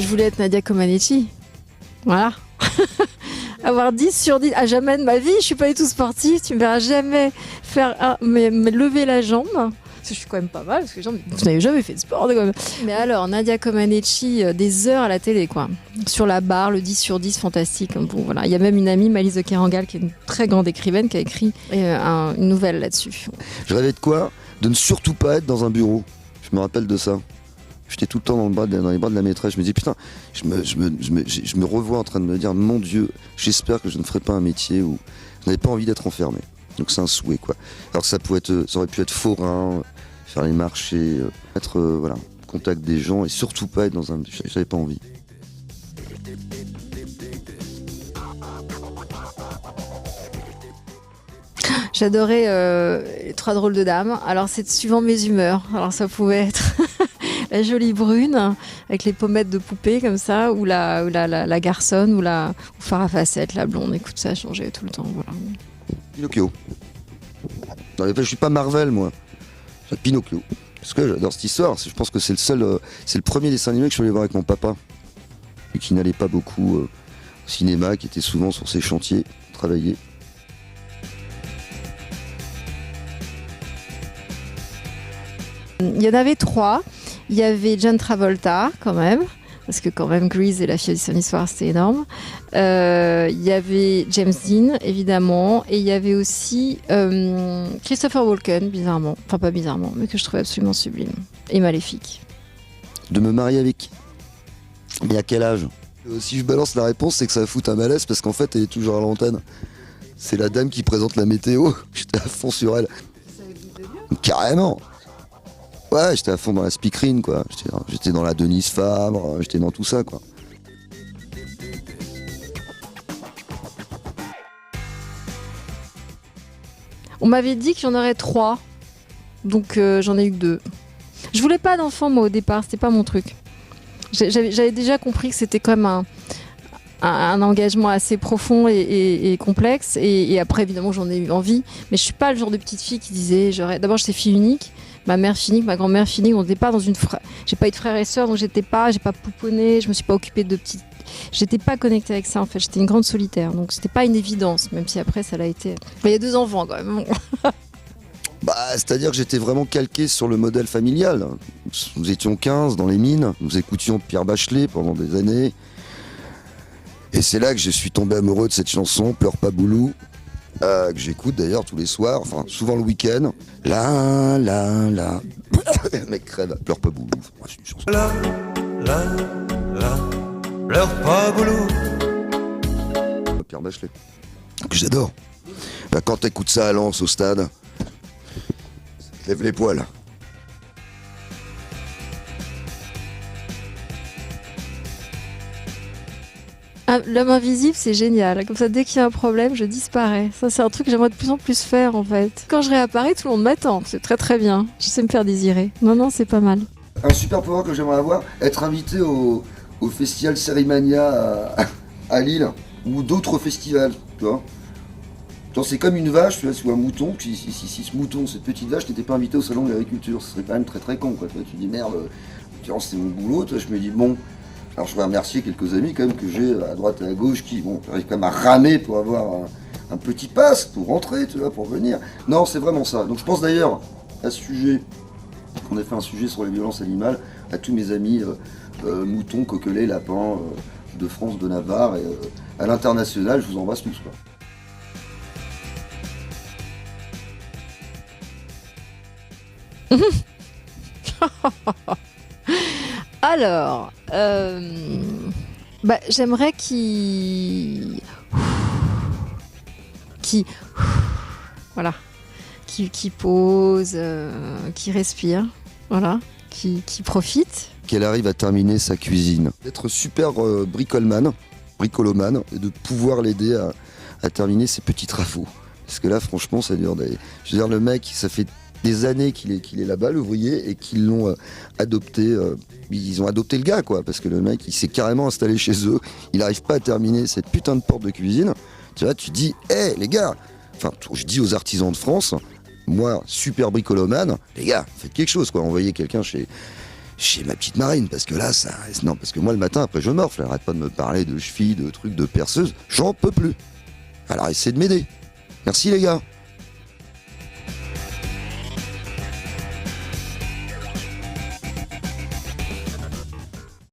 Je voulais être Nadia Comaneci. Voilà. Avoir 10 sur 10. À jamais de ma vie, je suis pas du tout sportive. Tu me verras jamais faire me lever la jambe. Parce que je suis quand même pas mal, parce que vous n'avez jamais fait de sport. Mais alors, Nadia Comaneci, des heures à la télé, quoi. Sur la barre, le 10 sur 10, fantastique. Bon, voilà. Il y a même une amie, Malice de Kerangal, qui est une très grande écrivaine, qui a écrit une nouvelle là-dessus. Je rêvais de quoi ? De ne surtout pas être dans un bureau. Je me rappelle de ça. J'étais tout le temps dans les bras de la maîtresse. Je me dis putain, je me revois en train de me dire mon Dieu, j'espère que je ne ferai pas un métier où je n'avais pas envie d'être enfermé. Donc c'est un souhait, quoi. Alors ça aurait pu être forain, faire les marchés, être voilà, en contact des gens et surtout pas être dans un. J'avais pas envie. J'adorais les 3 drôles de dames. Alors c'est suivant mes humeurs. Alors ça pouvait être la jolie brune avec les pommettes de poupée comme ça, ou la garçonne, ou Farah Facette, la blonde. Écoute, ça a changé tout le temps. Voilà. Pinocchio. Je suis pas Marvel, moi. C'est Pinocchio. Parce que j'adore cette histoire. Je pense que c'est le premier dessin animé que je suis allé voir avec mon papa, lui qui n'allait pas beaucoup au cinéma, qui était souvent sur ses chantiers, travailler. Il y en avait 3. Il y avait John Travolta, quand même, parce que quand même Grease et La fille de son histoire, c'était énorme. Il y avait James Dean, évidemment, et il y avait aussi Christopher Walken, bizarrement. Enfin, pas bizarrement, mais que je trouvais absolument sublime. Et maléfique. De me marier avec qui ? Mais à quel âge ? Si je balance la réponse, c'est que ça va foutre un malaise, parce qu'en fait, elle est toujours à l'antenne. C'est la dame qui présente la météo. J'étais à fond sur elle. Ça veut dire Carrément. Ouais, j'étais à fond dans la speakerine, quoi. J'étais dans la Denise Fabre, j'étais dans tout ça, quoi. On m'avait dit qu'il y en aurait 3, donc j'en ai eu que 2. Je voulais pas d'enfant, moi, au départ, c'était pas mon truc. J'avais déjà compris que c'était quand même un engagement assez profond et complexe, et après, évidemment, j'en ai eu envie, mais je suis pas le genre de petite fille qui disait, d'abord, j'étais fille unique. Ma mère fille unique, ma grand-mère fille unique, on n'était pas dans j'ai pas eu de frères et sœurs, donc j'ai pas pouponné, je me suis pas occupée de petites. J'étais pas connectée avec ça, en fait. J'étais une grande solitaire, donc c'était pas une évidence, même si après ça l'a été. Il y a 2 enfants quand même. C'est-à-dire que j'étais vraiment calqué sur le modèle familial. Nous étions 15 dans les mines, nous écoutions Pierre Bachelet pendant des années. Et c'est là que je suis tombé amoureux de cette chanson, Pleure pas Boulou, que j'écoute d'ailleurs tous les soirs, enfin souvent le week-end. La. Le mec crève, Pleure pas Boulou. C'est une chanson. La, pleure pas Boulou. Pierre Bachelet, que j'adore. Quand t'écoutes ça à Lens, au stade, ça te lève les poils. L'homme invisible, c'est génial. Comme ça, dès qu'il y a un problème, je disparais. Ça, c'est un truc que j'aimerais de plus en plus faire, en fait. Quand je réapparais, tout le monde m'attend. C'est très très bien. Je sais me faire désirer. Non, c'est pas mal. Un super pouvoir que j'aimerais avoir, être invité au festival Sérimania à Lille, ou d'autres festivals, tu vois. Genre, c'est comme une vache, tu vois, ou un mouton. Si ce mouton, cette petite vache, n'était pas invité au salon de l'agriculture, ce serait quand même très très con, quoi. Tu dis merde, c'est mon boulot. Toi, je me dis bon. Alors je vais remercier quelques amis quand même que j'ai à droite et à gauche qui arrivent quand même à ramer pour avoir un petit pass pour rentrer, tu vois, pour venir. Non, c'est vraiment ça. Donc je pense d'ailleurs à ce sujet, qu'on a fait un sujet sur les violences animales, à tous mes amis moutons, coquelets, lapins de France, de Navarre et à l'international, je vous embrasse tous, quoi. Alors, j'aimerais qu'il pose, qui respire, voilà, qui profite. Qu'elle arrive à terminer sa cuisine, d'être super bricolomane, et de pouvoir l'aider à terminer ses petits travaux. Parce que là, franchement, ça dure des. Je veux dire, le mec, ça fait des années qu'il est là-bas, l'ouvrier, et qu'ils l'ont adopté. Ils ont adopté le gars, quoi, parce que le mec, il s'est carrément installé chez eux. Il n'arrive pas à terminer cette putain de porte de cuisine. Tu vois, tu dis, hé, les gars, enfin, je dis aux artisans de France, moi, super bricolomane, les gars, faites quelque chose, quoi. Envoyez quelqu'un chez chez ma petite Marine, parce que là, ça... Non, parce que moi, le matin, après, je morfle. Elle arrête pas de me parler de chevilles, de trucs, de perceuses. J'en peux plus. Alors, essayez de m'aider. Merci, les gars.